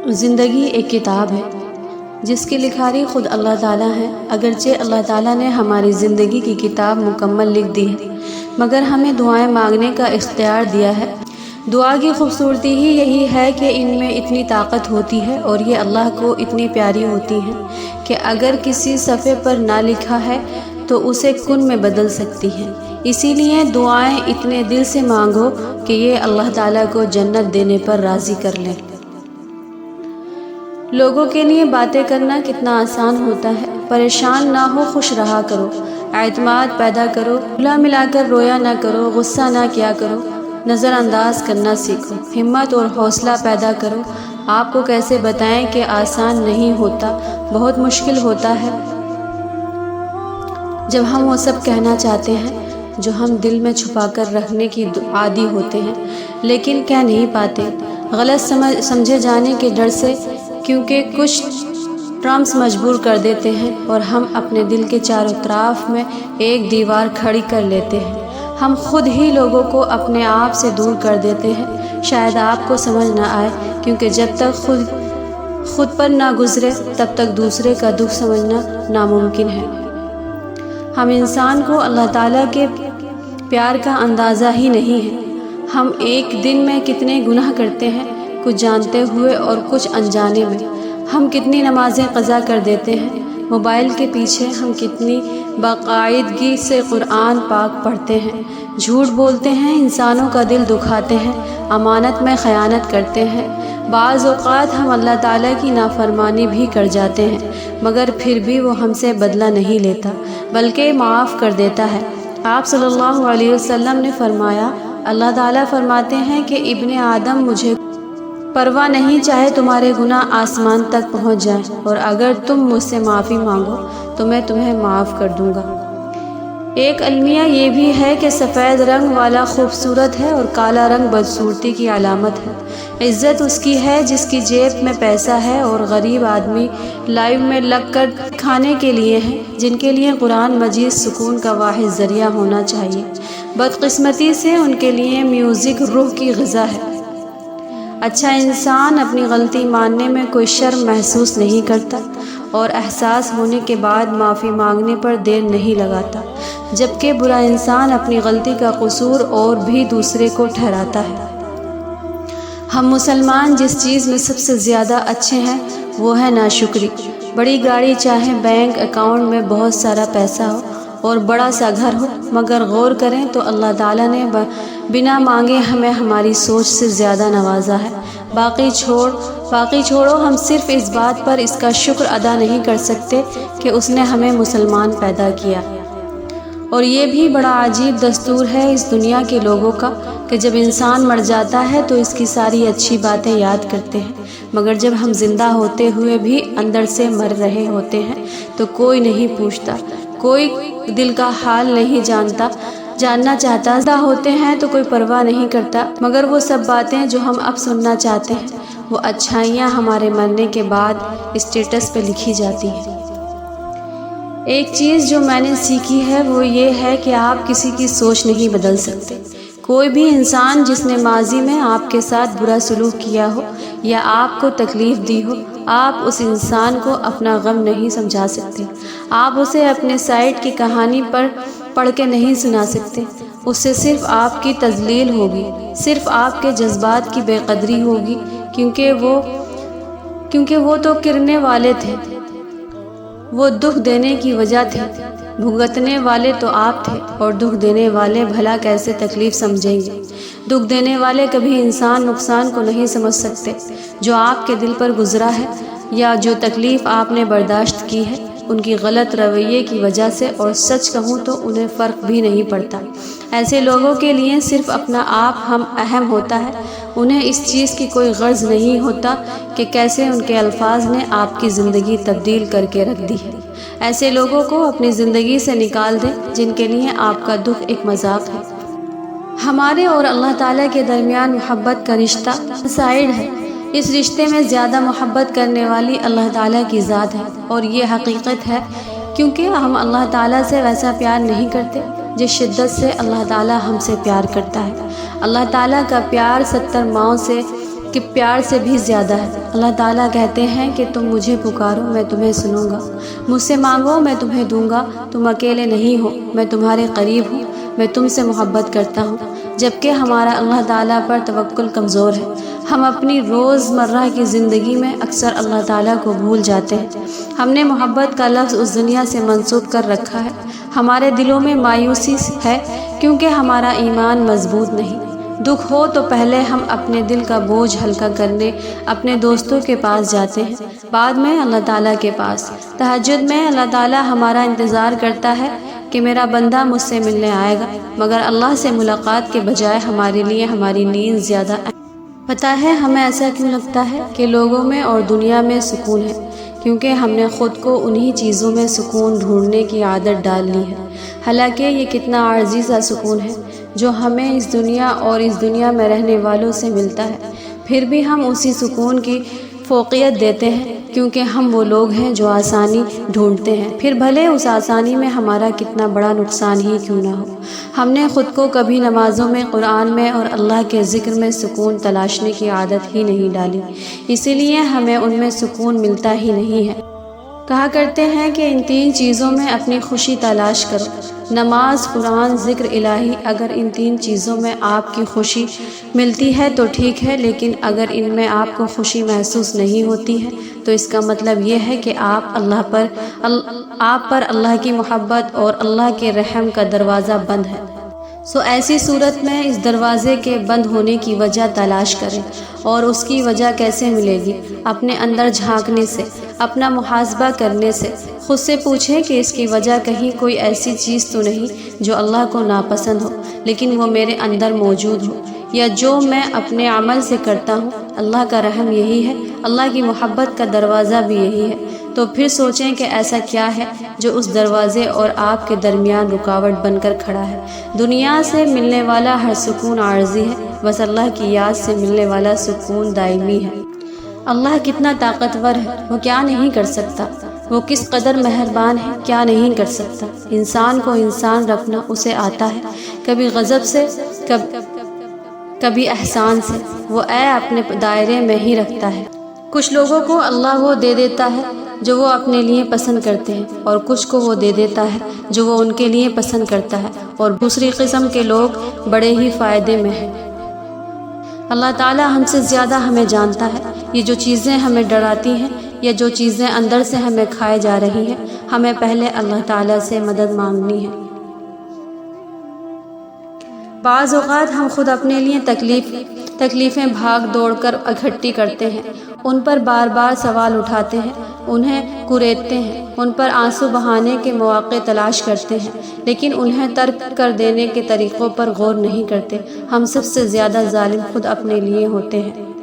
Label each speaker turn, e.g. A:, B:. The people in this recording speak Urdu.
A: زندگی ایک کتاب ہے جس کی لکھاری خود اللہ تعالیٰ ہے۔ اگرچہ اللہ تعالیٰ نے ہماری زندگی کی کتاب مکمل لکھ دی ہے، مگر ہمیں دعائیں مانگنے کا اختیار دیا ہے۔ دعا کی خوبصورتی ہی یہی ہے کہ ان میں اتنی طاقت ہوتی ہے اور یہ اللہ کو اتنی پیاری ہوتی ہیں کہ اگر کسی صفحے پر نہ لکھا ہے تو اسے کن میں بدل سکتی ہیں۔ اسی لیے دعائیں اتنے دل سے مانگو کہ یہ اللہ تعالیٰ کو جنت دینے پر راضی کر لیں۔ لوگوں کے لیے باتیں کرنا کتنا آسان ہوتا ہے۔ پریشان نہ ہو، خوش رہا کرو، اعتماد پیدا کرو، گلا ملا کر رویا نہ کرو، غصہ نہ کیا کرو، نظر انداز کرنا سیکھو، ہمت اور حوصلہ پیدا کرو۔ آپ کو کیسے بتائیں کہ آسان نہیں ہوتا، بہت مشکل ہوتا ہے جب ہم وہ سب کہنا چاہتے ہیں جو ہم دل میں چھپا کر رکھنے کی عادی ہوتے ہیں لیکن کہہ نہیں پاتے، غلط سمجھے جانے کے ڈر سے، کیونکہ کچھ ٹرمپس مجبور کر دیتے ہیں اور ہم اپنے دل کے چاروں طرف میں ایک دیوار کھڑی کر لیتے ہیں۔ ہم خود ہی لوگوں کو اپنے آپ سے دور کر دیتے ہیں۔ شاید آپ کو سمجھ نہ آئے، کیونکہ جب تک خود پر نہ گزرے تب تک دوسرے کا دکھ سمجھنا ناممکن ہے۔ ہم انسان کو اللہ تعالیٰ کے پیار کا اندازہ ہی نہیں ہے۔ ہم ایک دن میں کتنے گناہ کرتے ہیں، کچھ جانتے ہوئے اور کچھ انجانے میں۔ ہم کتنی نمازیں قضا کر دیتے ہیں، موبائل کے پیچھے ہم کتنی باقاعدگی سے قرآن پاک پڑھتے ہیں، جھوٹ بولتے ہیں، انسانوں کا دل دکھاتے ہیں، امانت میں خیانت کرتے ہیں۔ بعض اوقات ہم اللہ تعالیٰ کی نافرمانی بھی کر جاتے ہیں، مگر پھر بھی وہ ہم سے بدلہ نہیں لیتا بلکہ معاف کر دیتا ہے۔ آپ صلی اللہ علیہ وسلم نے فرمایا، اللہ تعالیٰ فرماتے ہیں کہ ابن آدم مجھے پرواہ نہیں، چاہے تمہارے گناہ آسمان تک پہنچ جائیں، اور اگر تم مجھ سے معافی مانگو تو میں تمہیں معاف کر دوں گا۔ ایک المیہ یہ بھی ہے کہ سفید رنگ والا خوبصورت ہے اور کالا رنگ بدصورتی کی علامت ہے۔ عزت اس کی ہے جس کی جیب میں پیسہ ہے، اور غریب آدمی لائیو میں لگ کر کھانے کے لیے ہیں، جن کے لیے قرآن مجید سکون کا واحد ذریعہ ہونا چاہیے۔ بدقسمتی سے ان کے لیے میوزک روح کی غذا ہے۔ اچھا انسان اپنی غلطی ماننے میں کوئی شرم محسوس نہیں کرتا اور احساس ہونے کے بعد معافی مانگنے پر دیر نہیں لگاتا، جبکہ برا انسان اپنی غلطی کا قصور اور بھی دوسرے کو ٹھہراتا ہے۔ ہم مسلمان جس چیز میں سب سے زیادہ اچھے ہیں وہ ہے ناشکری۔ بڑی گاڑی چاہے بینک اکاؤنٹ میں بہت سارا پیسہ ہو اور بڑا سا گھر ہو، مگر غور کریں تو اللہ تعالیٰ نے بنا مانگے ہمیں ہماری سوچ سے زیادہ نوازا ہے۔ باقی چھوڑو، ہم صرف اس بات پر اس کا شکر ادا نہیں کر سکتے کہ اس نے ہمیں مسلمان پیدا کیا۔ اور یہ بھی بڑا عجیب دستور ہے اس دنیا کے لوگوں کا کہ جب انسان مر جاتا ہے تو اس کی ساری اچھی باتیں یاد کرتے ہیں، مگر جب ہم زندہ ہوتے ہوئے بھی اندر سے مر رہے ہوتے ہیں تو کوئی نہیں پوچھتا، کوئی دل کا حال نہیں جاننا چاہتا۔ زندہ ہوتے ہیں تو کوئی پرواہ نہیں کرتا، مگر وہ سب باتیں جو ہم اب سننا چاہتے ہیں، وہ اچھائیاں ہمارے مرنے کے بعد اسٹیٹس پہ لکھی جاتی ہیں۔ ایک چیز جو میں نے سیکھی ہے وہ یہ ہے کہ آپ کسی کی سوچ نہیں بدل سکتے۔ کوئی بھی انسان جس نے ماضی میں آپ کے ساتھ برا سلوک کیا ہو یا آپ کو تکلیف دی ہو، آپ اس انسان کو اپنا غم نہیں سمجھا سکتے۔ آپ اسے اپنے سائیڈ کی کہانی پڑھ کے نہیں سنا سکتے۔ اس سے صرف آپ کی تذلیل ہوگی، صرف آپ کے جذبات کی بے قدری ہوگی، کیونکہ وہ تو کرنے والے تھے، وہ دکھ دینے کی وجہ تھے، بھگتنے والے تو آپ تھے، اور دکھ دینے والے بھلا کیسے تکلیف سمجھیں گے؟ دکھ دینے والے کبھی انسان نقصان کو نہیں سمجھ سکتے جو آپ کے دل پر گزرا ہے یا جو تکلیف آپ نے برداشت کی ہے ان کی غلط رویے کی وجہ سے، اور سچ کہوں تو انہیں فرق بھی نہیں پڑتا۔ ایسے لوگوں کے لیے صرف اپنا آپ ہم اہم ہوتا ہے، انہیں اس چیز کی کوئی غرض نہیں ہوتا کہ کیسے ان کے الفاظ نے آپ کی زندگی تبدیل کر کے رکھ دی ہے۔ ایسے لوگوں کو اپنی زندگی سے نکال دیں جن کے لیے آپ کا دکھ ایک مذاق ہے۔ ہمارے اور اللہ تعالیٰ کے درمیان محبت کا رشتہ سائیڈ ہے۔ اس رشتے میں زیادہ محبت کرنے والی اللہ تعالیٰ کی ذات ہے، اور یہ حقیقت ہے کیونکہ ہم اللہ تعالیٰ سے ویسا پیار نہیں کرتے جس شدت سے اللہ تعالیٰ ہم سے پیار کرتا ہے۔ اللہ تعالیٰ کا پیار 70 ماؤں سے کہ پیار سے بھی زیادہ ہے۔ اللہ تعالیٰ کہتے ہیں کہ تم مجھے پکارو میں تمہیں سنوں گا، مجھ سے مانگو میں تمہیں دوں گا، تم اکیلے نہیں ہو، میں تمہارے قریب ہوں، میں تم سے محبت کرتا ہوں۔ جبکہ ہمارا اللہ تعالیٰ پر توکل کمزور ہے، ہم اپنی روزمرہ کی زندگی میں اکثر اللہ تعالیٰ کو بھول جاتے ہیں۔ ہم نے محبت کا لفظ اس دنیا سے منسوب کر رکھا ہے۔ ہمارے دلوں میں مایوسی ہے کیونکہ ہمارا ایمان مضبوط نہیں۔ دکھ ہو تو پہلے ہم اپنے دل کا بوجھ ہلکا کرنے اپنے دوستوں کے پاس جاتے ہیں، بعد میں اللہ تعالیٰ کے پاس۔ تہجد میں اللہ تعالیٰ ہمارا انتظار کرتا ہے کہ میرا بندہ مجھ سے ملنے آئے گا، مگر اللہ سے ملاقات کے بجائے ہمارے لیے ہماری نیند زیادہ پتہ ہے ہمیں ایسا کیوں لگتا ہے کہ لوگوں میں اور دنیا میں سکون ہے؟ کیونکہ ہم نے خود کو انہی چیزوں میں سکون ڈھونڈنے کی عادت ڈال لی ہے، حالانکہ یہ کتنا عارضی سا سکون ہے جو ہمیں اس دنیا اور اس دنیا میں رہنے والوں سے ملتا ہے۔ پھر بھی ہم اسی سکون کی فوقیت دیتے ہیں کیونکہ ہم وہ لوگ ہیں جو آسانی ڈھونڈتے ہیں، پھر بھلے اس آسانی میں ہمارا کتنا بڑا نقصان ہی کیوں نہ ہو۔ ہم نے خود کو کبھی نمازوں میں، قرآن میں اور اللہ کے ذکر میں سکون تلاشنے کی عادت ہی نہیں ڈالی، اسی لیے ہمیں ان میں سکون ملتا ہی نہیں ہے۔ کہا کرتے ہیں کہ ان تین چیزوں میں اپنی خوشی تلاش کرو، نماز، قرآن، ذکر الہی۔ اگر ان تین چیزوں میں آپ کی خوشی ملتی ہے تو ٹھیک ہے، لیکن اگر ان میں آپ کو خوشی محسوس نہیں ہوتی ہے تو اس کا مطلب یہ ہے کہ آپ پر اللہ کی محبت اور اللہ کے رحم کا دروازہ بند ہے۔ ایسی صورت میں اس دروازے کے بند ہونے کی وجہ تلاش کریں، اور اس کی وجہ کیسے ملے گی؟ اپنے اندر جھانکنے سے، اپنا محاسبہ کرنے سے۔ خود سے پوچھیں کہ اس کی وجہ کہیں کوئی ایسی چیز تو نہیں جو اللہ کو ناپسند ہو لیکن وہ میرے اندر موجود ہو، یا جو میں اپنے عمل سے کرتا ہوں۔ اللہ کا رحم یہی ہے، اللہ کی محبت کا دروازہ بھی یہی ہے۔ تو پھر سوچیں کہ ایسا کیا ہے جو اس دروازے اور آپ کے درمیان رکاوٹ بن کر کھڑا ہے۔ دنیا سے ملنے والا ہر سکون عارضی ہے، بس اللہ کی یاد سے ملنے والا سکون دائمی ہے۔ اللہ کتنا طاقتور ہے، وہ کیا نہیں کر سکتا؟ وہ کس قدر مہربان ہے، کیا نہیں کر سکتا؟ انسان کو انسان رکھنا اسے آتا ہے، کبھی غضب سے، کبھی احسان سے۔ وہ اپنے دائرے میں ہی رکھتا ہے۔ کچھ لوگوں کو اللہ وہ دے دیتا ہے جو وہ اپنے لیے پسند کرتے ہیں، اور کچھ کو وہ دے دیتا ہے جو وہ ان کے لیے پسند کرتا ہے، اور دوسری قسم کے لوگ بڑے ہی فائدے میں ہیں۔ اللہ تعالیٰ ہم سے زیادہ ہمیں جانتا ہے۔ یہ جو چیزیں ہمیں ڈراتی ہیں یا جو چیزیں اندر سے ہمیں کھائے جا رہی ہیں، ہمیں پہلے اللہ تعالیٰ سے مدد مانگنی ہے۔ بعض اوقات ہم خود اپنے لیے تکلیفیں بھاگ دوڑ کر اکٹھی کرتے ہیں، ان پر بار بار سوال اٹھاتے ہیں، انہیں کریدتے ہیں، ان پر آنسو بہانے کے مواقع تلاش کرتے ہیں، لیکن انہیں ترک کر دینے کے طریقوں پر غور نہیں کرتے۔ ہم سب سے زیادہ ظالم خود اپنے لیے ہوتے ہیں۔